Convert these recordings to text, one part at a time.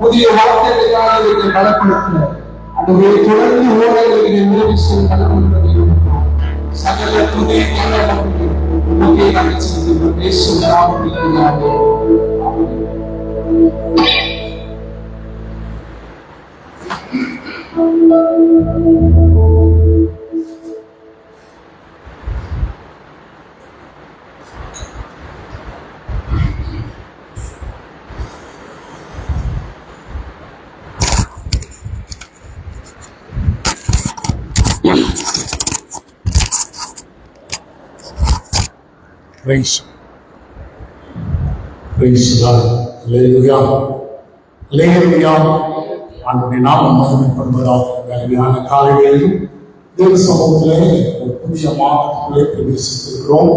புதிய வார்த்தைகளை பலப்படுத்தின அதுவே தொடர்ந்து ஓரைகளுக்கு உதவி செய்ய பலப்படுத்த சகல புதிய நமக்கு நாங்கள் செலுத்துகிறோம் இயேசுவின் நாமத்தில். Praise God. Hallelujah. Hallelujah. ஆண்டவருடைய நாமம் மகிமைப்படுவதாக. அருமையான காலையிலும் தேவ சமூகத்திலே ஒரு புதிய மாதத்துக்குள்ளே பிரவேசித்திருக்கிறோம்.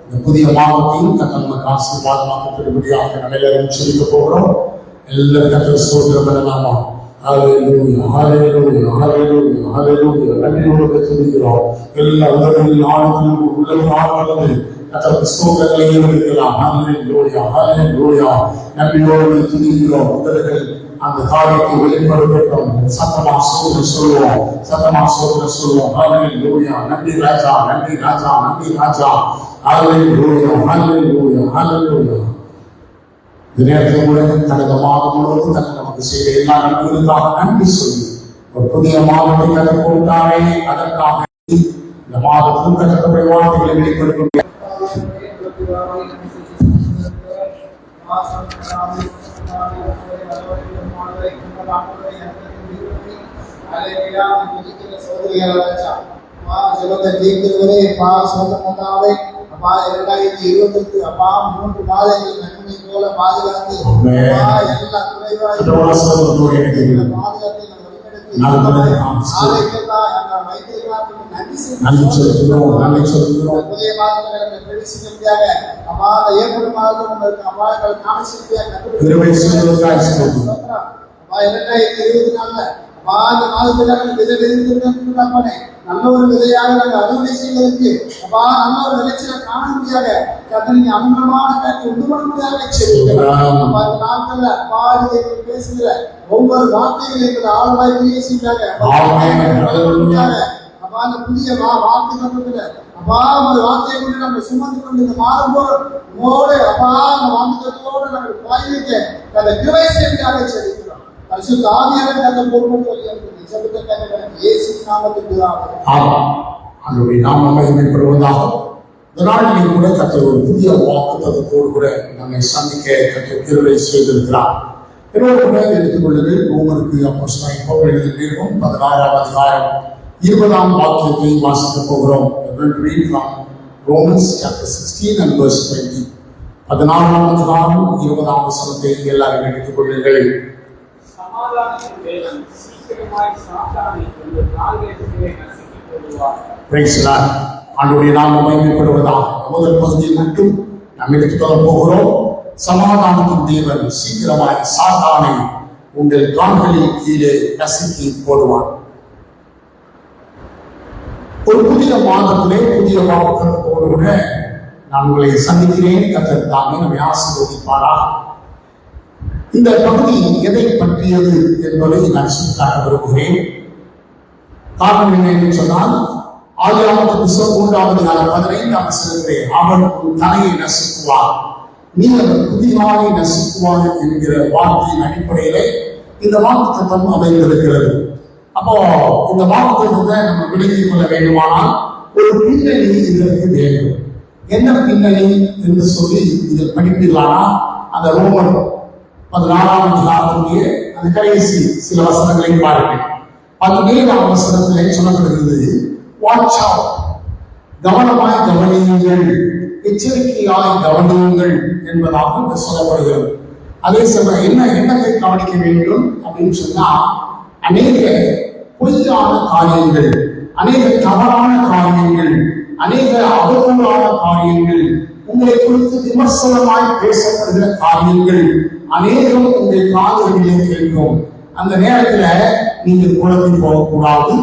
இந்த புதிய மாதத்தையும் கர்த்தர் நமக்கு ஆசீர்வாதமாக பெறும்படியாக நம்ம எல்லாரும் செலுத்த போகிறோம். எல்லாரும் கர்த்தர் ஸ்தோத்திரம் பண்ணலாமா? ஹல்லேலூயா, ஹல்லேலூயா, ஹல்லேலூயா, ஹல்லேலூயா. நன்றியோடு துதிக்கிறோம். எல்லா உலகில் ஆளுநர்கள் உள்ளது ஆளுநர்கள் கர்த்தருக்கு ஸ்தோத்திரங்களை ஏறெடுக்கலாம். ஹல்லேலூயா, ஹல்லேலூயா. நன்றியோடு துதிக்கிறோம். உலகில் அந்த காரியத்தை வெளிப்படுத்தட்டும். சத்தமா ஸ்தோத்திரம் சொல்லுவோம், சத்தமா ஸ்தோத்திரம் சொல்லுவோம். ஹல்லேலூயா. நன்றி ராஜா, நன்றி ராஜா, நன்றி ராஜா. ஹல்லேலூயா, ஹல்லேலூயா, ஹல்லேலூயா. இந்த நேரத்தில் கூட கடந்த மாதம் முழுவதும் தன்னை நமக்கு செய்த எல்லா நன்மைகளுக்காக நன்றி சொல்லி ஒரு புதிய மாதத்தை கதை கொடுத்தாரே, அதற்காக இந்த மாதத்திலும் கற்றக்கூடிய வார்த்தைகளை வெளிப்படுத்த அப்பா 2020 அப்பா 3 மாதங்கள் நன்மை போல பாதுகாத்து எல்லா குறைவாய் பாதுகாத்து நல்ல ஒரு விதையாக நாங்கள் அறுவடை செய்வதற்கு அப்பா நல்ல ஒரு விளைச்சல காண முடியாத கத்தனை அனுபவமான கருத்தை உண்டு பண்ண முடியாத செய்திருக்கிறோம். நாட்கள்ல அப்பா பேசுகிற ஒவ்வொரு வார்த்தைகளை எங்களை ஆழ்வாய் பேசிட்டாங்க. அப்பா அந்த புதிய வார்த்தை கொண்டு அப்பா அந்த வார்த்தையை கொண்டு நாங்கள் சுமந்து கொண்டு இந்த மாறும்போது அப்பா அந்த வார்த்தையோடு நாங்கள் பாய்விக்க அந்த கிருபை செய்தியாக செய்திருக்கிறோம். பரிசுத்த ஆவியானவர் அந்த பொறுப்பு கூட கர்த்தர் ஒரு புதிய வாக்குத்தத்தத்தோடு கூட நம்மை சந்திக்க கர்த்தர் கிருபை செய்திருக்கிறார். எடுத்துக்கொள்வது ரோமருக்கு அப்போஸ்தலனாகிய பவுல் எழுதிய நிருபம் 16ஆம் அதிகாரம் 20ஆம் வாக்கியத்தை வாசிக்க போகிறோம். Romans chapter 16 and verse 20. 14ஆம் அதிகாரம் 20ஆம் வசனத்தை எல்லாரும் எடுத்துக் கொள்ளுங்கள். சமாதானத்தின் தேவன் சீக்கிரமாய் சாத்தானை கொண்டு கால்களிலே நசுக்கி போடுவார். Praise the Lord. ஆண்டவருடைய நாமம் மகிமைப்படுவதாக. முதல் பகுதியை மட்டும் நாம் எடுத்துக்கொள்ளப் போகிறோம். சமாதானத்தின் தேவன் சீக்கிரமாய் சாத்தானை உங்கள் கால்களின் கீழே நசுக்கி போடுவார். ஒரு புதிய மாதத்திலே புதிய வாக்குத்தத்தோடு கூட நான் உங்களை சந்திக்கிறேன். கர்த்தர் தாமே நம்மை ஆசீர்வதிப்பாராக. இந்த பகுதி எதை பற்றியது என்பதை நான் சுட்டிக்காட்ட விரும்புகிறேன். காரணம் என்ன என்று சொன்னால், ஆதியாகமம் புத்தகம் 3:15 வசனத்திலே அவர் உன் தலையை நசுக்குவார், நீ அவர் குதிகாலை நசுக்குவார் என்கிற வார்த்தையின் அடிப்படையிலே இந்த வாக்குத்தத்தம் அமைந்திருக்கிறது. அப்போ இந்த வாக்குத்தத்தத்தை நம்ம விளங்கிக் கொள்ள வேண்டுமானால் ஒரு பின்னணி இதற்கு வேண்டும். என்ன பின்னணி என்று சொல்லி இதில் படிப்பீர்களானா, அந்த ரோமர் 14ஆம் அதிகாரத்தினுடைய அந்த கடைசி சில வசனங்களை பாருங்கள். 17ஆம் வசனத்திலே சொல்லப்படுகிறது, வாட்ச் அவுட், கவனமாய் கவனியுங்கள், எச்சரிக்கையாய் கவனியுங்கள் என்பதாக சொல்லப்படுகிறது. அதே சமயம் என்னத்தை கவனிக்க வேண்டும் அப்படின்னு சொன்னா, அநேக பொய்யான காரியங்கள், அநேக தவறான காரியங்கள், அநேக அவதூறான காரியங்கள், உங்களை குறித்து விமர்சனமாய் பேசப்படுகிற காரியங்கள் அநேகம் உங்கள் காதுகளிலே கேட்கும். அந்த நேரத்துல நீங்கள் குழம்பி போகக்கூடாது,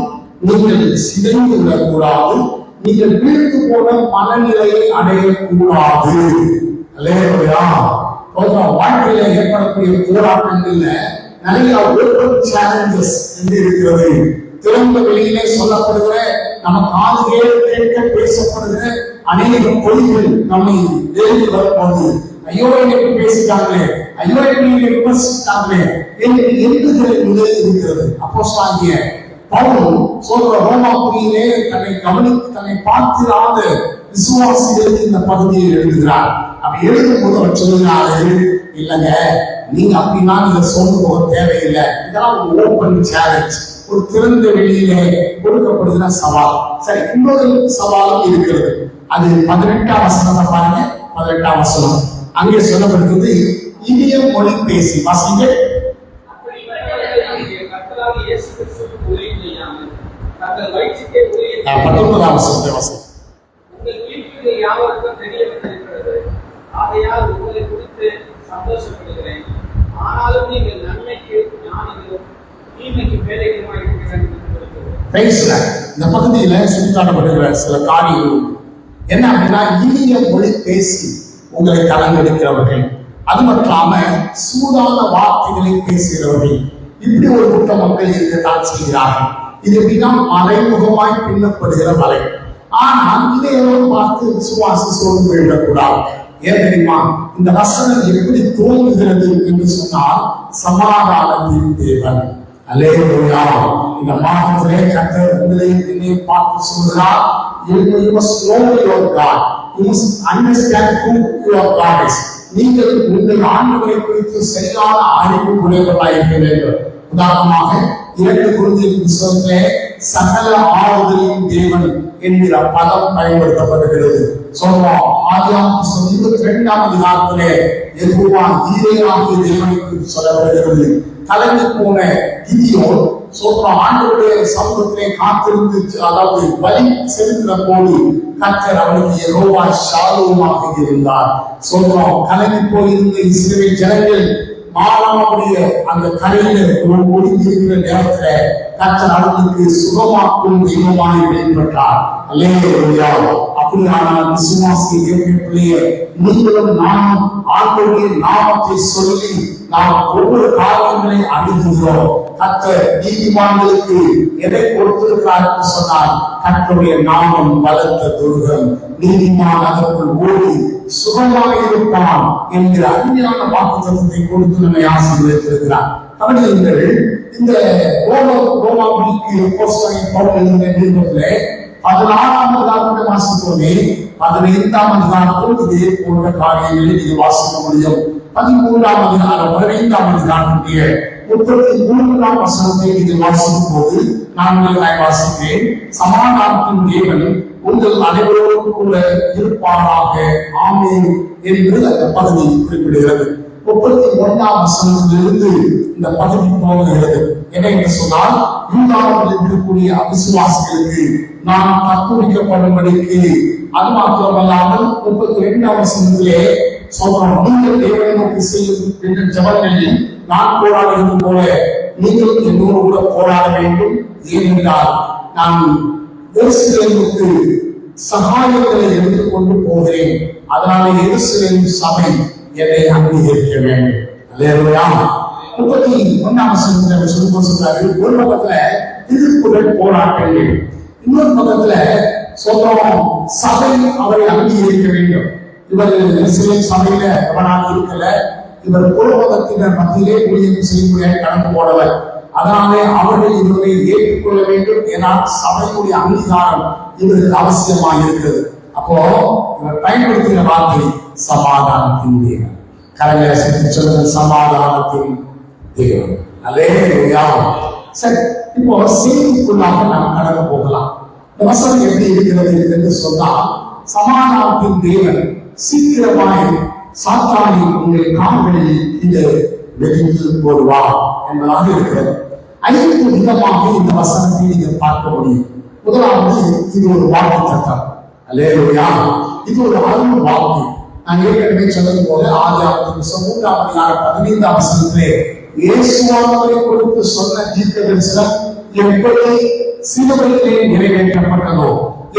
நீங்கள் சிதைந்து விடக்கூடாது, நீங்கள் வீழ்ந்து போன மனநிலையை அடையக்கூடாது. அல்லேலூயா. வாழ்க்கையில ஏற்படக்கூடிய போராட்டங்கள்ல நிறைய ஓப்பன் சேலஞ்சஸ் என்று இருக்கிறது. திறந்த வெளியிலே சொல்லப்படுகிற, நம்ம காதுகளே கேட்க பேசப்படுகிற அநேக பொய்கள் நம்மை எழுதி வரப்போது, ஐயோ எனக்கு பேசிட்டாங்களே, ஐயோ எனக்கு விமர்சித்தாங்களே என்று எழுதுகிற நிலை இருக்கிறது. அப்போஸ்தலனாகிய பவுல் சொல்ற ரோமாபுரியிலே தன்னை பார்த்திராத விசுவாசிகளுக்கு இந்த பகுதியை எழுதுகிறார். அப்படி எழுதும் போது அவர் சொல்லுகிறாரு, இல்லைங்க நீங்க அப்படின்னா நீங்க சொல்ல போக தேவையில்லை, இதெல்லாம் ஒரு ஓப்பன் சேலஞ்ச், ஒரு திறந்த வெளியிலே கொடுக்கப்படுகிற சவால். சரி, இன்னொரு சவாலும் இருக்கிறது. அது 18ஆம் வசனத்தை பாருங்க. 18ஆம் வசனம் அங்கே சொல்லப்படுகிறது, இனிய மொழி பேசி வாசிங்க. 19ஆம் வசனத்தை வாசிங்க. உங்கள் வீட்டில் யாவருக்கும் தெரிய வந்திருக்கிறது, ஆகையால் உங்களை குறித்து சந்தோஷப்படுகிறேன். ஆனாலும் நீங்கள் நன்மைக்கு ஞானிகளும் தீமைக்கு பேதைகளுமாய் இருக்கிறீர்கள். இந்த பகுதியில சுட்டிக்காட்டப்படுகிற சில காரியங்கள் என்ன அப்படின்னா, இனிய மொழி பேசி உங்களை கலங்கெடுக்கிறவர்கள், அது மட்டும் சூடான வார்த்தைகளை பேசுகிறவர்கள், இப்படி ஒரு கூட்ட மக்கள் இருக்கத்தான் செய்கிறார்கள். இது எப்படின்னா மறைமுகமாய் பின்னப்படுகிற மலை. ஆனால் இதையெல்லாம் பார்த்து விசுவாசி சோர்ந்து விடக்கூடாது. ஏன் தெரியுமா? இந்த வசனம் எப்படி தோன்றுகிறது என்று சொன்னால், சமாதானத்தின் தேவன். அல்லேலூயா. இந்த மாதத்திலே கர்த்தர் உங்களையும் என்னையும் பார்த்து சொல்கிறார், you must know your God, you must understand who your God is. நீங்கள் உங்கள் ஆண்டவரை குறித்து சரியான அறிவு உடையவர்களாக இருக்க வேண்டும். உதாரணமாக 2 கொரிந்தியர் புத்தகத்திலே சகல ஆறுதலின் தேவன் என்கிற பதம் பயன்படுத்தப்படுகிறது. சொல்றோம், ஆதியாகமம் புத்தகம் 22ஆம் அதிகாரத்திலே யெகோவா ஈரேயாகிய தேவனை குறித்து சொல்லப்படுகிறது. கலங்கி போன கிதியோன் சொல்றோம், ஆண்டவருடைய சமூகத்திலே காத்திருந்து, அதாவது பலி செலுத்தின போது கர்த்தர் அவனுக்கு யெகோவா ஷாலோமாக இருந்தார். சொல்றோம், கலங்கி போயிருந்த இஸ்ரவேல் ஜனங்கள் மாறாவுடைய அந்த கரையில ஒடுங்கியிருக்கிற நேரத்துல கர்த்தர் அவர்களுக்கு சுகமாக்கும் தெய்வமாய் வெளிப்பட்டார். அல்லேலூயா. அப்படியானால் விசுவாசிய பிள்ளையே, நீங்களும் நானும் ஆண்டவருடைய நாமத்தை சொல்லி நாம் ஒவ்வொரு காரியங்களை அணுகுகிறோம். கர்த்தர் நீதிமான்களுக்கு எதை கொடுத்திருக்கிறார் என்று சொன்னால், கர்த்தருடைய நாமம் பலத்த துர்கம், நீதிமான் அதற்குள் ஓடி சுகமாக இருப்பான் என்கிற அருமையான வாக்குத்தத்தத்தை கொடுத்து நம்மை ஆசீர்வதித்திருக்கிறார். கவனியுங்கள், இந்த ரோமாபுரிக்கு அப்போஸ்தலனாகிய பவுல் எழுதின நிருபத்திலே 16ஆம் அதிகாரத்தை வாசித்தோமே, 15ஆம் அதிகாரத்தில் இதே போன்ற காரியங்களை நீங்கள் வாசிக்க முடியும். 13ஆம் அதிகாரம் 15ஆம் அதிகாரத்துடைய 33ஆம் வசனத்தை நீங்கள் வாசிக்கும் போது நான் உங்களுக்காக வாசிக்கிறேன். சமாதானத்தின் தேவன் உங்கள் அனைவரோடும் கூட இருப்பாராக. ஆமென் என்று அந்த பகுதி குறிப்பிடுகிறது. 31ஆம் வசனத்திலிருந்து இந்த பகுதி போகிறது. என்ன என்று சொன்னால், யூதாவில் இருக்கக்கூடிய அவிசுவாசிகளுக்கு நான் தப்புவிக்கப்படும்படிக்கு, அது மாத்திரமல்லாமல் 32ஆம் வசனத்திலே சொல்றோம், நீங்கள் தேவனை நோக்கி செய்யும் ஜெபங்களில் நான் போராடுவது போல நீங்களும் என்னோடு கூட போராட வேண்டும். ஏனென்றால் நான் எருசலேமுக்கு சகாயங்களை எடுத்துக்கொண்டு போகிறேன். அதனால எருசலேம் சபை என்னை அங்கீகரிக்க வேண்டும். அல்லேலூயா. 31ஆம் வசனத்தில் சொல்றாரு, ஒரு பக்கத்துல எதிர்ப்புகள் போராட்டங்கள், இன்னொரு பக்கத்துல சொல்றோம் சபை அவரை அங்கீகரிக்க வேண்டும். இவர் எருசலேம் சபையில அவனாக இருக்கல, இவர் புறமதத்தினர் மத்தியிலே ஊழியம் செய்யக்கூடிய கடந்து போனவர். அதனாலே அவர்கள் இவரை ஏற்றுக்கொள்ள வேண்டும். ஏனால் சபையுடைய அங்கீகாரம் இவருக்கு அவசியமாக இருக்கிறது. அப்போ இவர் பயன்படுத்துகிற வார்த்தை சமாதானத்தின் தேவன். கலைஞர் சொல்லுங்க, சமாதானத்தின் தேவன். அல்லேலூயா. சரி, இப்போ செய்திக்குள்ளாக நாம் கடந்து போகலாம். இந்த வசனம் எப்படி இருக்கிறது என்று சொன்னால், சமாதானத்தின் தேவன் சீக்கிரமாய் சாத்தானை உங்கள் கால்களில் கீழே வெடித்து போடுவார் என்பதாக இருக்கிறது. 5 விதமாக இந்த வசனத்தை நீங்கள் பார்க்க முடியும். முதலாவது, இது ஒரு வாக்கு தத்தம். அல்லேலூயா. இது ஒரு அருள் வாக்கு. நான் ஏற்கனவே சொன்னது போல ஆதியாகமம் 3ஆம் அதிகாரம் 15ஆம் வசனத்திலே இயேசுவானவரை கொடுத்து சொன்ன தீர்க்க தரிசனம் எப்படி சிலுவையிலே நிறைவேற்றப்பட்டதோ,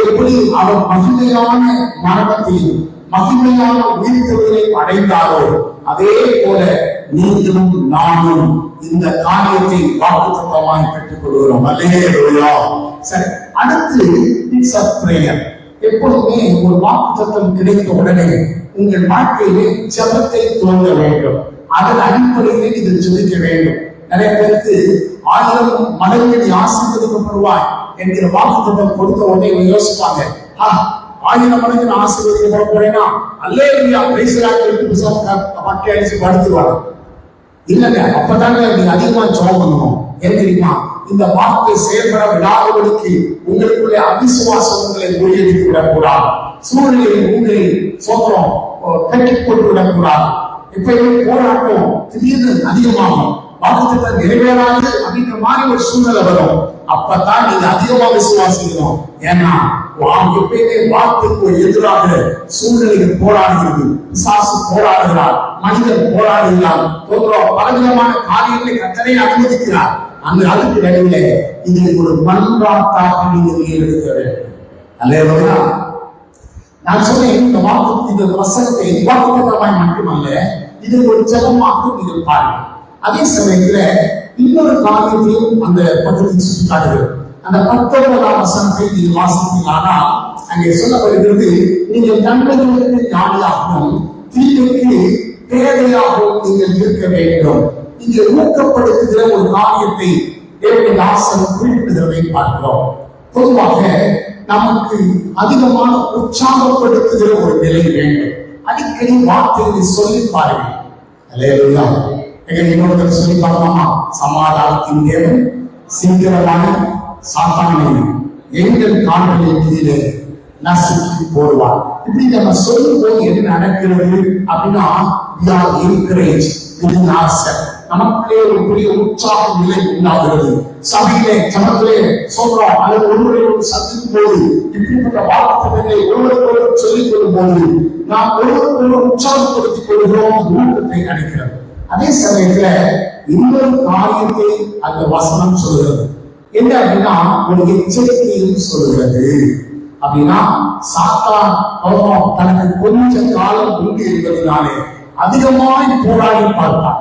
எப்படி அவர் மகிமையான மரணத்தையும் மகிமையான உயிர்த்தெழுதலை அடைந்தாரோ, அதே போல நீங்களும் நானும் இந்த காரியத்தை வாக்குத்தத்தமாய் பெற்றுக் கொள்கிறோம். அல்லேலூயா. சரி, அடுத்து இட்ஸ் a prayer. எப்பொழுதுமே ஒரு வாக்குத்தத்தம் கிடைத்த உடனே உங்கள் வாழ்க்கையிலே ஜெபத்தை துவங்க வேண்டும். அதன் அடிப்படையிலே இதில் ஜெபிக்க வேண்டும். நிறைய பேருக்கு 1000 மடங்கு நீ ஆசீர்வதிக்கப்படுவாய் என்கிற வாக்குத்தத்தம் கொடுத்த உடனே யோசிப்பாங்க, 1000 மடங்கு நான் ஆசீர்வதிக்கப்பட போறேன்னா அல்லேலூயா பிரைஸ் லார்ட் என்று பக்கி அடிச்சு படுத்துவாங்க. இல்லங்க, அப்பதாங்க நீங்க அதிகமா ஜெபம் பண்ணணும். ஏன் தெரியுமா? இந்த வார்த்தை செயல்பட விடாதவர்களுக்கு உங்களுக்குள்ளே அவிசுவாசம் உங்களை முறியடித்து விடக்கூடாது. சூழ்நிலை உங்களை சோதரம் கட்டி போட்டு விடக்கூடாது. எப்பயுமே போராட்டம் திடீர்னு அதிகமாகும். வாக்குத்தத்தம் நிறைவேறாது அப்படின்ற மாதிரி ஒரு சூழ்நிலை வரும். அப்பதான் நீங்க அதிகமா விசுவாசிக்கணும். ஏன்னா எப்பயுமே வார்த்தைக்கு எதிராக சூழ்நிலைகள் போராடுகிறது. பிசாசு போராடுகிறார், மனிதன் போராடுகிறார், பலவிதமான காரியங்களை கர்த்தரை அனுமதிக்கிறார். அந்த அதுக்கு நடுவில் இது ஒரு மன்றாட்டாக நீங்கள் எடுக்க வேண்டும். அல்லேலூயா. நான் சொன்னேன், இந்த வாக்கு இந்த வசனத்தை வாக்குத்தத்தமாய் மட்டுமல்ல, இது ஒரு ஜெபமாக நீங்கள் பாருங்கள். அதே சமயத்துல இன்னொரு காரியத்தையும் அந்த பகுதியில் சுட்டி காட்டுகிறது. அந்த 19ஆம் வசனத்தை நீங்கள் வாசித்தீங்கன்னா அங்கே சொல்லப்படுகிறது, நீங்கள் நன்மைகளுக்கு ஞானியாகவும் தீமைக்கு பேதையாகவும் நீங்கள் இருக்க வேண்டும். இங்கே ஊக்கப்படுத்துகிற ஒரு காரியத்தை தேவனுடைய தாசன் குறிப்பிடுகிறதை பார்க்கிறோம். பொதுவாக நமக்கு அதிகமான உற்சாகப்படுத்துகிற ஒரு நிலை வேண்டும். அடிக்கடி வார்த்தைகளை சொல்லி பாருங்கள். அல்லேலூயா. இன்னொருத்தர் சொல்லி பார்க்கலாமா? சமாதானத்தின் தேவன் சீக்கிரமான சாத்தானை எங்கள் கால்களின் கீழே நசுக்கி போடுவார். இப்படி நம்ம சொல்லும் போது என்ன நடக்கிறது அப்படின்னா, நமக்குள்ளே ஒரு பெரிய உற்சாக நிலை உண்டாகிறது. சபையிலே ஜனத்திலே சொல்றோம், அல்லது ஒருவரை சந்திக்கும் போது இப்படிப்பட்ட வார்த்தைகளை ஒருவருக்கொருவர் சொல்லிக் கொள்ளும் போது நாம் ஒருவருக்கொருவர் உற்சாகப்படுத்திக் கொள்கிறோம். ஊக்கத்தை அளிக்கிறது. அதே சமயத்துல இன்னொரு காரியத்தை அந்த வசனம் சொல்கிறது. என்ன அப்படின்னா, ஒரு எச்சரிக்கையும் சொல்கிறது. அப்படின்னா சாத்தான் தனக்கு கொஞ்ச காலம் உண்டு என்பதனாலே அதிகமாய் போராடி பார்ப்பார்.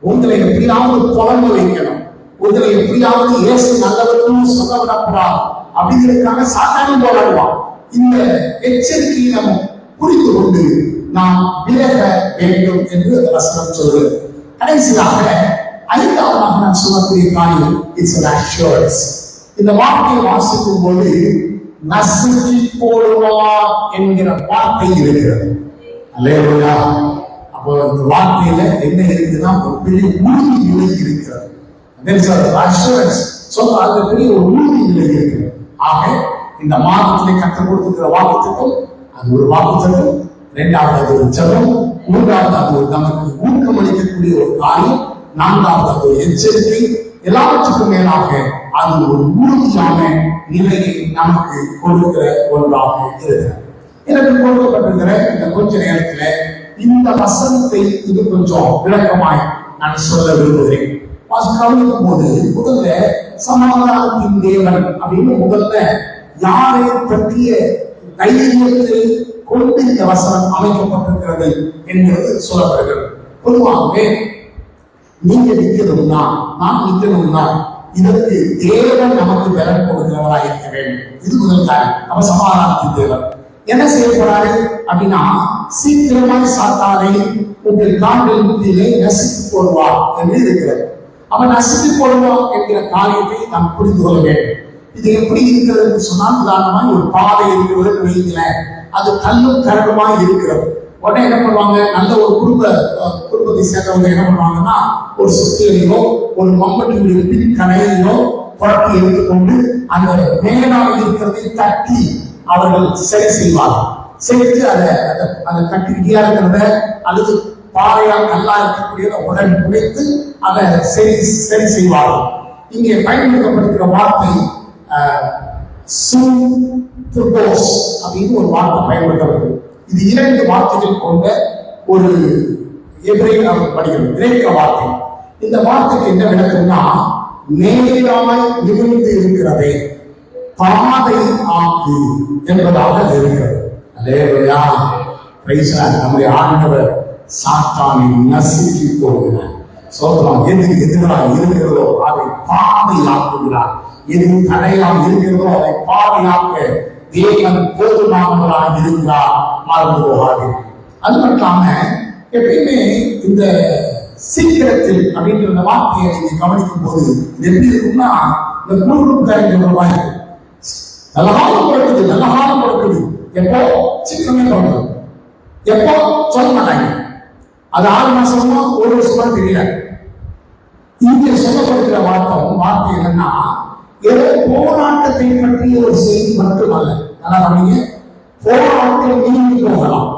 உங்களை எப்படியாவது புலம்ப வைக்கணும், உங்களை எப்படியாவது இயேசு நல்லவர்களும் சொல்ல விடக்கூடாது அப்படிங்கிறதுக்காக சாத்தானும் போராடுவான். இந்த எச்சரிக்கையை நம்ம புரிந்து கொண்டு நாம் விலக வேண்டும் என்று அந்த வசனம் சொல்கிறது. கடைசியாக 5ஆவதாக நான் சொல்லக்கூடிய காரியம் இட்ஸ் an assurance. இந்த வார்த்தையை வாசிக்கும் போது நசுக்கி போடுவார் என்கிற வார்த்தை இருக்கிறது. அல்லேலூயா. அப்போ இந்த வார்த்தையில என்ன இருக்குன்னா, ஒரு பெரிய உறுதி நிலை இருக்கிறது. assurance சொல்ல அந்த பெரிய ஒரு உறுதி நிலை இருக்கிறது. ஆக இந்த மாதத்திலே கற்றுக் கொடுத்திருக்கிற வாக்குத்தத்தம் அது ஒரு வாக்குத்தத்தம், இரண்டாவது அது ஒரு ஜெபம், மூன்றாவது அது ஒரு நமக்கு ஊக்கமளிக்கக்கூடிய ஒரு காரியம், நான்காவது அது ஒரு எச்சரிக்கை, எல்லாவற்றுக்கும் மேலாக அது ஒரு உறுதியான நிலையை நமக்கு கொடுக்கிற ஒன்றாக இருக்கிறது. எனக்கு கொடுக்கப்பட்டிருக்கிற இந்த கொஞ்ச நேரத்துல இந்த வசனத்தை இது கொஞ்சம் விளக்கமாய் நான் சொல்ல விரும்புகிறேன். கவனிக்கும் போது முதல்ல சமாதானத்தின் தேவன் அப்படின்னு முதல்ல யாரை பற்றிய தைரியத்தை கொண்டு இந்த வசனம் அமைக்கப்பட்டிருக்கிறது என்பது சொல்லப்படுகிறது. பொதுவாகவே நீங்க நிற்கணும்னா நான் நிற்கணும்னா இதற்கு தேவன் நமக்கு பலன் கொடுக்கிறவராக இருக்க வேண்டும். இது முதல் காரியம். அவ சமாதானத்தின் தேவன் என்ன செய்யப்படுறாரு அப்படின்னா, சீக்கிரமாய் சாத்தானை உங்கள் கால்கள் முற்றிலே நசுக்கி போடுவார் என்று இருக்கிறது. அவன் நசுக்கி போடுவான் என்கிற காரியத்தை நாம் புரிந்து கொள்ள வேண்டும். இது எப்படி இருக்கிறது என்று சொன்னால், உதாரணமாய் ஒரு பாதை இருக்கிறது வைக்கல, அது கல்லும் கரடுமாய் இருக்கிறது. உடனே என்ன பண்ணுவாங்க, நல்ல ஒரு குடும்பத்தை சேர்ந்தவங்க என்ன பண்ணுவாங்கன்னா, ஒரு சுத்தியலையோ ஒரு மம்பட்டியுடைய பின் கனையோ புரட்டி எடுத்துக்கொண்டு அந்த மேலாக இருக்கிறதை தட்டி அவர்கள் சரி செய்வார்கள். செய்து அதை கட்டிக்கிட்டியா இருக்கிறத அல்லது பாறையால் நல்லா இருக்கக்கூடிய உடன் உடைத்து அதை சரி செய்வார்கள். இங்கே பயன்படுத்தப்படுகிற வார்த்தை அப்படின்னு ஒரு வார்த்தை பயன்படுத்தப்படுகிறது. இது இரண்டு வார்த்தைகள் கொண்ட ஒரு எபிரேய படிக்கிறது, கிரேக்க வார்த்தை. இந்த வார்த்தைக்கு என்ன விளக்கம்னா, நேராய் நிமிர்ந்து இருக்கிறதை பாதை ஆக்கு என்பதாக இருக்கிறது. அல்லேலூயா, பிரைஸ் தி லார்ட். நம்முடைய ஆண்டவர் சாத்தானை நசுக்கி போடுகிறார். சோதரம் எதுக்கு எதிராக இருக்கிறதோ அதை பாதையாக்குகிறார். எது தடையாக இருக்கிறதோ அதை பாதையாக்க தேவன் போதுமானவராக இருக்கிறார். மறந்து போகாது. அது மட்டும் எப்பயுமே இந்த சீக்கிரத்தில் அப்படின்ற வார்த்தையை நீங்க கவனிக்கும் போது எப்படி இருக்கும்னா, இந்த குழுக்காரங்க நல்ல காலம் கொடுக்குது. எப்போ சீக்கிரமே தோணுது, எப்போ சொல்ல மாட்டாங்க. அது 6 மாசமா 1 வருஷமா தெரியாது. இங்கே சொல்லப்படுகிற வார்த்தை என்னன்னா, ஏதோ போராட்டத்தை பற்றிய ஒரு செய்தி மட்டுமல்ல. நல்லா கவனிங்க, போராட்டம் நீங்கி போகலாம்,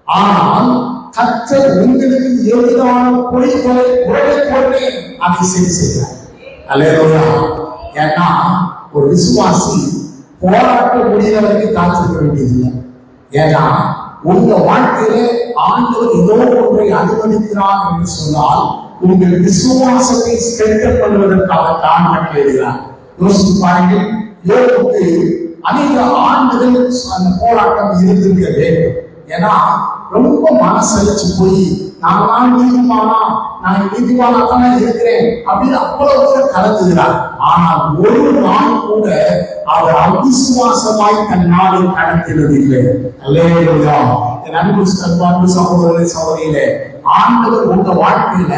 ஆனால் கர்த்தர் உங்களுக்கு எதிரான பொய்களை உடனே அதை சரி செய்கிறார். அல்லேலூயா. ஏன்னா ஒரு விசுவாசி போராட்ட முடிகிற வரைக்கும் காத்திருக்க வேண்டியதில்லை. ஏன்னா உங்க வாழ்க்கையில ஆண்டவர் ஏதோ ஒன்றை அனுமதிக்கிறார் என்று சொன்னால் உங்கள் விசுவாசத்தை ஸ்ட்ரென்தன் பண்ணுவதற்காக தான் கட்டளையிடுகிறார். யோசித்து பாருங்கள், யோபுக்கு அநேக ஆண்டுகள் அந்த போராட்டம் இருந்திருக்க வேண்டும். ஏன்னா ரொம்ப மனசளிச்சு போய் நான் நீதிமானா தானே இருக்கிறேன் அப்படின்னு அவ்வளவு கலந்துகிறார். ஆனால் ஒரு நாள் கூட அவர் அவிசுவாசமாய் தன் நாளை கடத்தினதில்லை. அல்லேலூயா. என் அன்பு சகோதரரை சகோதரியிலே, ஆண்டவர் உங்க வாழ்க்கையில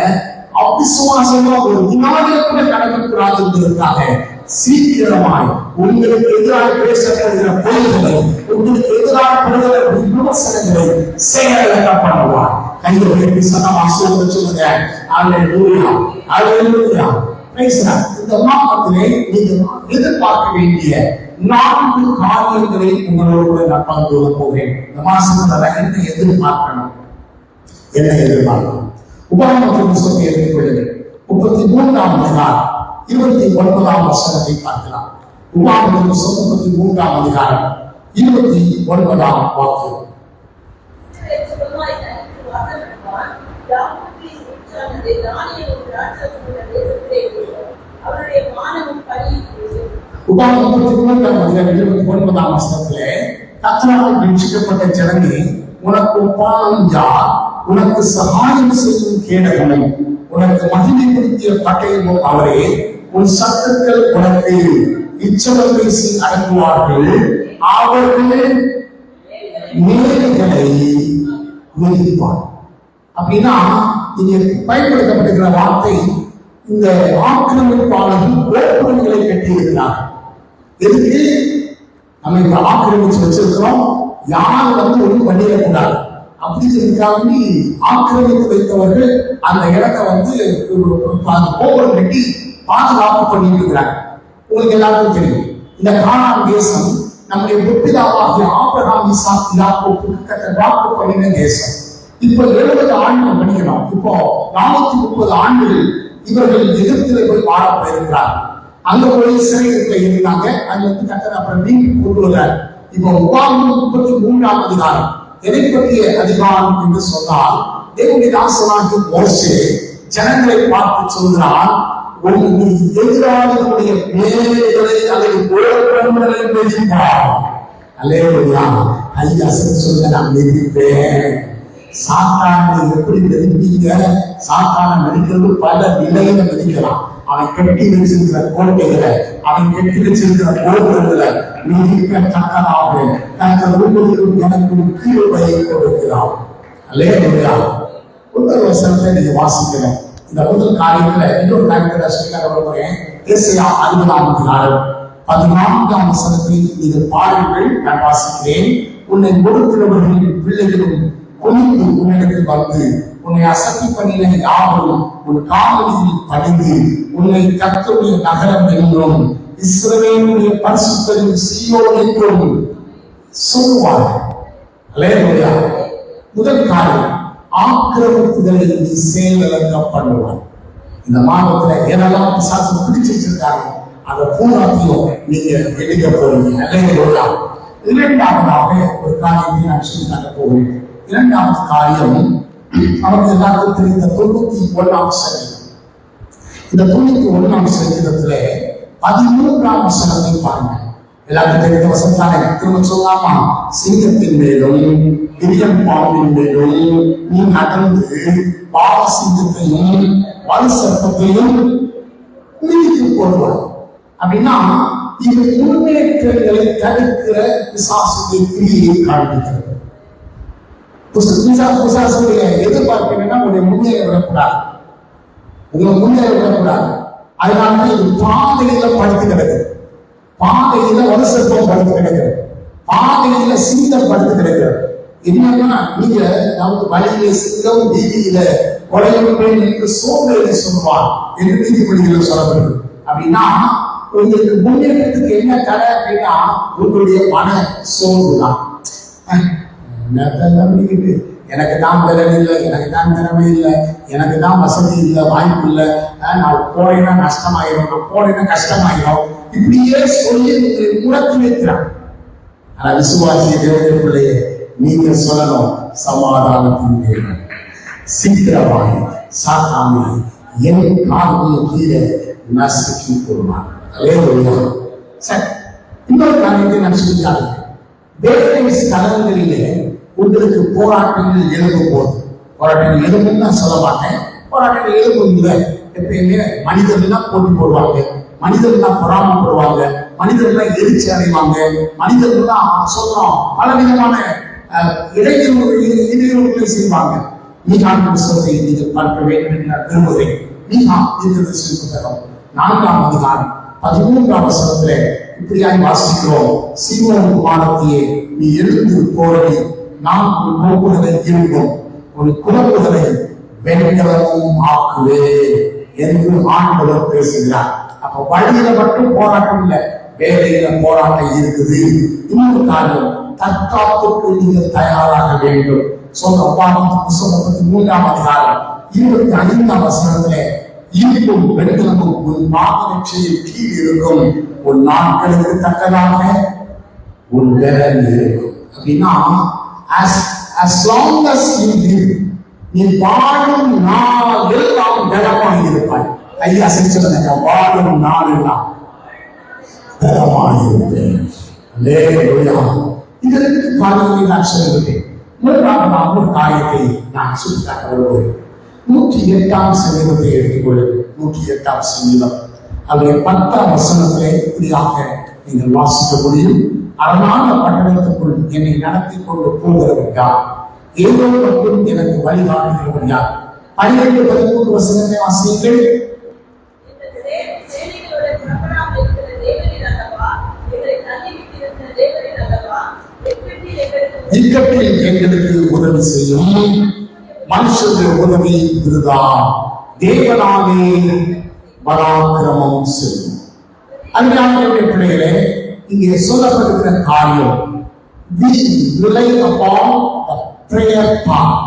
அவிசுவாசமா ஒரு வினாடியை கூட கடக்கக்கூடாது என்பதற்காக சீக்கிரமாய் உங்களுக்கு எதிராக பேசப்படுகிற பொய்களை, உங்களுக்கு எதிராக படுகிற விமர்சனங்களை செயலிழக்க பண்ணுவார். கையில் சனமா சொல்லுங்க. அல்லேலூயா, அல்லேலூயா. இந்த மாதத்திலே நீங்கள் எதிர்பார்க்க வேண்டிய 4 காரியங்களை உங்களோடு நான் பகிர்ந்து கொள்ள போகிறேன். இந்த மாசத்துல என்ன எதிர்பார்க்கணும்? உபாகமத்தின் புத்தகத்தை எடுத்துக் கொள்ளுங்கள். 33ஆம் அதிகாரம் 29ஆம் வசனத்தை பார்க்கலாம். உபாகமத்தின் புத்தகம் 33ஆம் அதிகாரம் 29ஆம் வாக்கியம். உபாகமம் 33ஆம் அதிகாரம் 29ஆம் வசனத்திலே, கர்த்தரால் ரட்சிக்கப்பட்ட ஜனமே, உனக்கு ஒப்பானவன் யார்? உனக்கு சகாயம் செய்யும் கேடகமும் உனக்கு மகிமைப்படுத்திய பட்டயமும் அவரே. உன் சத்துருக்கள் உனக்கு இச்சகம் பேசி அடங்குவார்கள், அவர்கள் மேலைகளை மிதிப்பார். அப்படின்னா இங்க பயன்படுத்தப்பட்டிருக்கிற வார்த்தை, இந்த ஆக்கிரமிப்பாளர்கள் கோபுரங்களை கட்டியிருக்கிறார்கள். எதுக்கு நம்ம இந்த ஆக்கிரமிச்சு வச்சிருக்கிறோம்? யாரும் ஒன்றும் பண்ணிடக்கூடாது அப்படிங்கிறதுக்காக ஆக்கிரமித்து வைத்தவர்கள் அந்த இடத்தை கோபுரம் கட்டி பாதுகாப்பு பண்ணிட்டு இருக்கிறாங்க. உங்களுக்கு எல்லாருக்கும் தெரியும், இந்த கானான் தேசம் நம்முடைய முற்பிதாவாகிய ஆபிரகாம், ஈசாக்கு, யாக்கோபுக்கு கர்த்தர் வாக்கு பண்ணின தேசம். இப்போ 70 ஆண்டுகள் படிக்கணும். இப்போ 430 ஆண்டுகள் இவர்கள் எகிப்திலே போய் வாழ போயிருக்கிறார். அங்க போய் சிறையிருப்புல இருந்தாங்க. அங்க வந்து கர்த்தர் அப்புறம் மீண்டு கொண்டு வர்றார். இப்போ உபாகமம் 33ஆம் அதிகாரம் எதை பற்றிய அதிகாரம் என்று சொன்னால், தேவனுடைய தாசனாகிய மோசே ஜனங்களை பார்த்து சொல்கிறார், எதிராளிகளுடைய மேலைகளை அல்லது உலகங்களை மெதிப்பார். அல்லேலூயா. ஐயா சொல்ல நான் மெதிப்பேன். சாத்தானை எப்படி மெதிப்பீங்க? சாத்தானை மெதிக்கிறது பல நிலையில மெதிக்கலாம். அவன் கட்டி வச்சிருக்கிற கோட்டைகளை, அவன் கட்டி வச்சிருக்கிற கோபுரங்களை நீதிக்க தக்கதாக தங்கள் எனக்கு கீழ்வையை கொடுக்கிறான். அல்லேலூயா. முதல் வசனத்தை நீங்க வாசிக்கிறேன். இந்த முதல் காரியத்துல இன்னொரு காரியத்தை சொல்லிக்கிறேன். ஏசாயா 60ஆம் அதிகாரம் 14ஆம் வசனத்தை நீங்கள் பாருங்கள். நான் வாசிக்கிறேன். உன்னை கொடுக்கிறவர்களின் பிள்ளைகளும் குனிந்து உன்னிடத்தில் வந்து உன்னை அசத்தி பண்ணின யாவரும் உன் காவலில் பணிந்து உன்னை கர்த்தருடைய நகரம் என்றும் இஸ்ரவேலுடைய பரிசுத்தரின் சீயோன் என்றும் சொல்லுவார்கள். அல்லேலூயா. முதல் காரியம், ஆக்கிரமிப்புகளை நீ செயலிழக்க பண்ணுவார். இந்த மாதத்துல என்னெல்லாம் பிசாசு பிடிச்சு வச்சிருக்காங்க அதை பூராத்தையும் நீங்க எடுக்க போறீங்க. அல்லேலூயா. இரண்டாவதாக ஒரு காரியத்தை நான் சொல்லி தர போகிறேன். இரண்டாவது காரியம், அவருக்கு எல்லாருக்கும் தெரிந்த 91ஆம் சங்கீதம். இந்த 91ஆம் சங்கீதத்துல 13ஆம் வசனத்தை பாருங்க. எல்லாருக்கும் தெரிந்த வசனம் தானே, திரும்ப சொல்லாமா? சிங்கத்தின் மேலும் விரியன் பாம்பின் மேலும் நீ நடந்து பாவ சிங்கத்தையும் வலு சர்ப்பத்தையும் மிதித்து போடுவார். அப்படின்னா இது முன்னேற்றங்களை தடுக்கிற பிசாசுடைய கிரியை காண்பிக்கிறது. பிசாசுடைய எதிர்பார்ப்பு என்னன்னா, உங்களை முன்னேற விடக்கூடாது, உங்களை முன்னேற விடக்கூடாது. அதனால இது பாதையில படுத்து கிடக்குது, பாதையில வலுசற்பம் படுத்து கிடக்குது, பாதையில சிங்கம் படுத்து கிடக்குது. என்னன்னா, நீங்க நமக்கு வழியில சிங்கம், வீதியில கொலையுடன் என்று சோதனை சொல்லுவார் என்று நீதிபதிகள் சொல்லப்படுது. அப்படின்னா உங்களுக்கு முன்னேற்றத்துக்கு என்ன தடை அப்படின்னா, உங்களுடைய மன சோர்வுதான். எனக்கு தான் திறன் இல்லை, எனக்கு தான் திறமை இல்லை, எனக்கு தான் வசதி இல்லை, வாய்ப்பு இல்லை, நான் போனேன்னா நஷ்டமாயிரும், நான் போனேன்னா கஷ்டமாயிரும், இப்படியே சொல்லி முடக்கி வைக்கிறான். ஆனா விசுவாசிய தேவனுடைய பிள்ளையே, நீங்க சொல்லணும், சமாதானத்தின் தேவன் சீக்கிரமாய் சாத்தானை என் கால்களுக்கு கீழே நசுக்கி போடுவான். சரி, இன்னொரு காரியத்தை நான் சொல்லிட்டாங்க. வேலை ஸ்தலங்களிலே உங்களுக்கு போராட்டங்கள் எழுதும் போது, போராட்டங்கள் எழுதும் நான் சொல்ல மாட்டேன், போராட்டங்கள் எழுதும் இல்லை. எப்பயுமே மனிதர்கள்லாம் போட்டி போடுவாங்க, மனிதர்கள்லாம் பொறாமப்படுவாங்க, மனிதர்கள்லாம் எரிச்சி அடைவாங்க, மனிதர்கள்லாம் சொல்றோம் பலவிதமான இடையூறுகளை செய்வாங்க. நீகான் புத்தகத்தை நீங்கள் பார்க்க வேண்டும் என்று நான் விரும்புகிறேன். நீகான் தீர்க்கதரிசி புத்தகம் 4ஆம் அதிகாரம் 13ஆம் வசனத்திலே இப்படியாய் வாசிக்கிறோம். சீமோன் குமாரத்தியே, நீ எழுந்து போரடி, நான் உன் கோபுரத்தை இருந்தும் உன் குலப்புகளை வெண்கலமும் ஆக்குவே என்று ஆண்டவர் பேசுகிறார். அப்ப வழியில மட்டும் போராட்டம் இல்லை, வேலையில போராட்டம் இருக்குது. இன்னொரு காரியம், தற்காப்புக்கு நீங்கள் தயாராக வேண்டும். சொல்ற புத்தகம் 33ஆம் அதிகாரம் 25ஆம் வசனத்திலே, இருப்பும் வெண்கலமும் உன் மாதரட்சையில் கீழ் இருக்கும், உன் நாட்களுக்கு தக்கதாக உன் விரல் இருக்கும். அப்படின்னா as long as you live, நீ வாழும் நாள் எல்லாம் பலமாக இருப்பாய். ஐயா செஞ்சு வாழும் நாள் எல்லாம் பலமாக இருப்பேன். இதற்கு காரியத்தை நான் சொல்லிவிட்டேன். முதலாவது ஒரு காரியத்தை நான் சுட்டிக்காட்ட வருகிறேன். 108ஆம் சங்கீதத்தை எடுத்துக்கொள்ளுங்கள். 108ஆம் சங்கீதம் அவருடைய 10ஆம் வசனத்திலே இப்படியாக நீங்கள் வாசிக்க முடியும். அரணான பட்டணத்துக்குள் என்னை நடத்தி கொண்டு போகிறவர் யார்? ஏதோ மட்டும் எனக்கு வழிகாட்டுகிறவர் யார்? 12-13 வசனத்தை வாசியுங்கள். இக்கட்டில் எங்களுக்கு உதவி செய்யும் மனுஷனுடைய உதவி விருதான், தேவனாலே பராக்கிரமம் செய்யும். அன்பான பிள்ளைகளே, இங்கே சொல்லப்படுகிற காரியம், we rely upon the prayer part.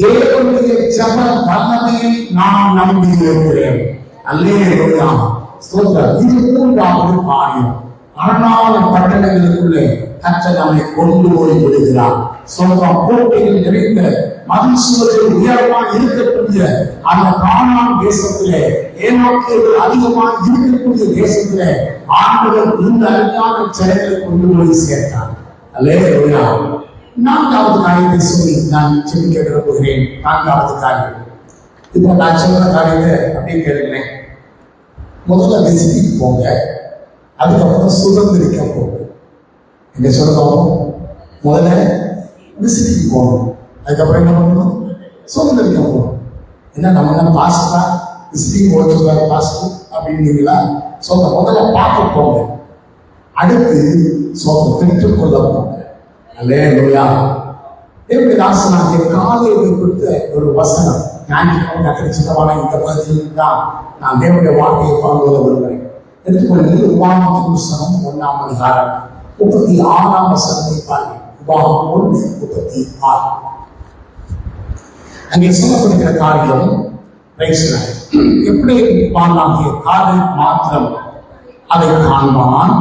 தேவனுடைய ஜெப வல்லமையை நான் நம்பி இருக்கிறேன். அல்லேலூயா. ஸ்தோத்திரம். இது மூன்றாவது காரியம். அரணான பட்டணங்களுக்குள்ளே கர்த்தர் நம்மை கொண்டு போய் விடுகிறார். ஸ்தோத்திரம். கோட்டையில் நிறைந்த மதில் சுவர்கள் உயரமாக இருக்கக்கூடிய அந்த கானான் தேசத்திலே, ஏனோக்கியர்கள் அதிகமாக இருக்கக்கூடிய தேசத்திலே ஆண்டவர் இந்த அருமையான செயல்களை கொண்டு போய் சேர்த்தார். அல்லேலூயா. நான்காவது காரியத்தை சொல்லி நான் செபிக்க விரும்புகிறேன். நான்காவது காரியம், இப்போ நான் சொல்ற காரியத்தை அப்படின்னு கேட்கிறேன். முதல்ல விசிட்டிக்கு போங்க, அதுக்கப்புறம் சுதந்திரிக்க போங்க. என்ன சொல்றோம்? முதல்ல விசிட்டிக்கு போகணும், அதுக்கப்புறம் என்ன பண்ணணும்? சுதந்திரிக்க போகணும். என்ன நம்ம பாஸ்டா விசிட்டிங் போக சொல்றாரு பாஸ்டர் அப்படின்னீங்களா? சொல்ற முதல்ல பார்க்க போங்க, அடுத்து சொல்ற பெற்றுக்கொள்ள போங்க. அல்லேலூயா. எப்படி ராசனாகிய காலையை கொடுத்த ஒரு வசனம் ஞாயிற்றுக்கிழமை கத்திரிச்சிட்டவான இந்த பகுதியில் தான் நான் தேவனுடைய வார்த்தையை பார்க்க விரும்புகிறேன். எடுத்துக்கொள்வது உபாகமத்தின் புஸ்தகம் 1ஆம் அதிகாரம் 36ஆம் வசனத்தை பாருங்கள். உபாகமம் 1:36. அங்கே சொல்லப்படுகிற காரியம் எப்படி வானாகிய காலை மாத்திரம் அதை காண்பான்.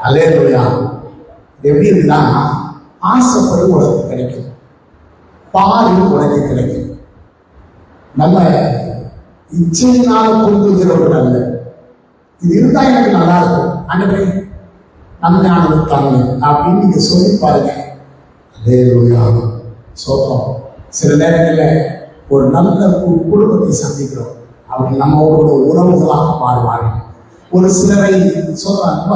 அல்லேலூயா. எப்படி இருக்குன்னா, ஆசைப்படு உனக்கு கிடைக்கும், பாரு உனக்கு கிடைக்கும். நம்ம இச்சையினால பொங்குகிறவர்கள் அல்ல. இது இருந்தா எனக்கு நல்லா இருக்கும், ஆண்டவரே நன்மையானது தாங்க அப்படின்னு நீங்க சொல்லி பாருங்க. அல்லேலூயா. சோகம். சில நேரங்களில் ஒரு நல்ல குடும்பத்தை சந்திக்கிறோம், அவர்கள் நம்மளோட உறவுகளாக மாறுவார்கள். ஒரு சிலரை சொல்றாங்க,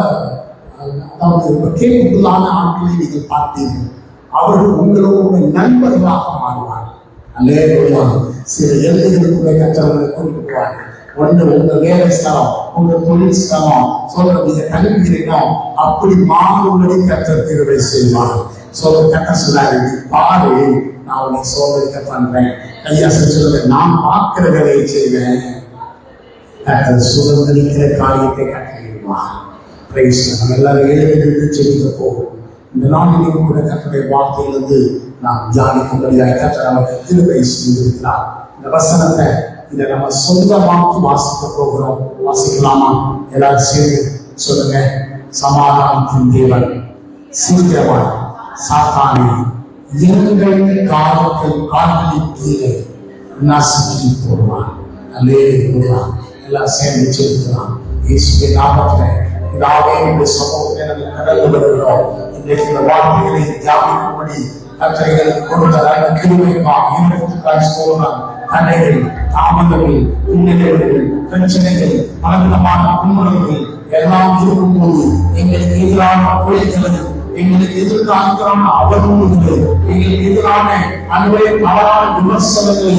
அதாவது கேட்புள்ளான ஆட்களை நீங்கள் பார்த்தீர்கள், அவர்கள் உங்களோட நண்பர்களாக மாறுவார்கள். அல்லேலூயா. சில எல்லைகளுக்குள்ள கற்றவர்களை கொண்டு போவார்கள். ஒன்று உங்க வேலை ஸ்தலம், உங்க தொழில் ஸ்தலம், சொல்ற நீங்க கல்வியிடம் அப்படி மாறுபடி கற்றல் திருவை செய்வார். சொல்ற கட்ட சொல்லாரு, பாரு நான் உன்னை சோதரிக்க பண்றேன், கையா சொல்ல நான் பார்க்கிற வேலையை செய்வேன். கர்த்தர் சுதந்திரிக்கிற காரியத்தை கட்டளையிடுவார். நம்ம எல்லாரும் எழுதிட்டு செல்ல போகும். இந்த நாளிலும் கூட கர்த்தருடைய வார்த்தையிலிருந்து நாம் தியானிக்கும்படியாக கர்த்தர் நமக்கு கிருபை செய்திருக்கிறார். இந்த வசனத்தை இதை நம்ம சொந்தமாக்கி வாசிக்க போகிறோம். வாசிக்கலாமா? எல்லாரும் சேர்ந்து சொல்லுங்க. சமாதானத்தின் தேவன் சீக்கிரமாய் சாத்தானை எங்கள் கால்களின் கீழே நசுக்கி போடுவான். அல்லேலூயா. எல்லாம் சேர்ந்து சொல்லிக்கலாம். இயேசுவின் நாமத்திலே பிதாவே உம்முடைய சமூகத்திலே நாங்கள் கடந்து வருகிறோம். இன்றைக்கு இந்த வார்த்தைகளை தியானிக்கும்படி கர்த்தருக்கு கொடுத்த கிருபைக்காக இறைவனுக்காக சொல்றான். தடைகள், தாமதங்கள், பின்னடைவுகள், பிரச்சனைகள், பலவிதமான கும்பல்கள் எல்லாம் இருக்கும்போது எங்களுக்கு எதிரான கோரிக்கைகள், எங்களுக்கு எதிர்கான அவதூறுகள், எங்களுக்கு எதிரான அன்பை தவறான விமர்சனங்களை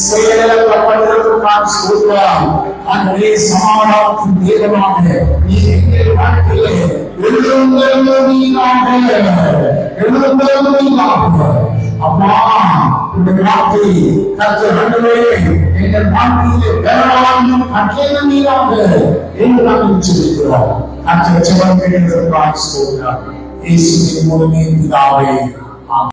செயலப்படுவதற்காக சொல்கிறார். அன்றே சமாதானத்தின் தேவனாக நீ எங்கள் வாழ்க்கையிலே அப்பா இந்த வார்த்தை கர்த்தர் ஆண்டவரே எங்கள் வாழ்க்கையிலே பெறவாயும் கட்டளை நீராக என்று நாங்கள் சொல்கிறோம். கர்த்தர் ஜெபம் கேட்கிறதற்காக சொல்கிறார். இயேசுவின் மூலமே பிதாவே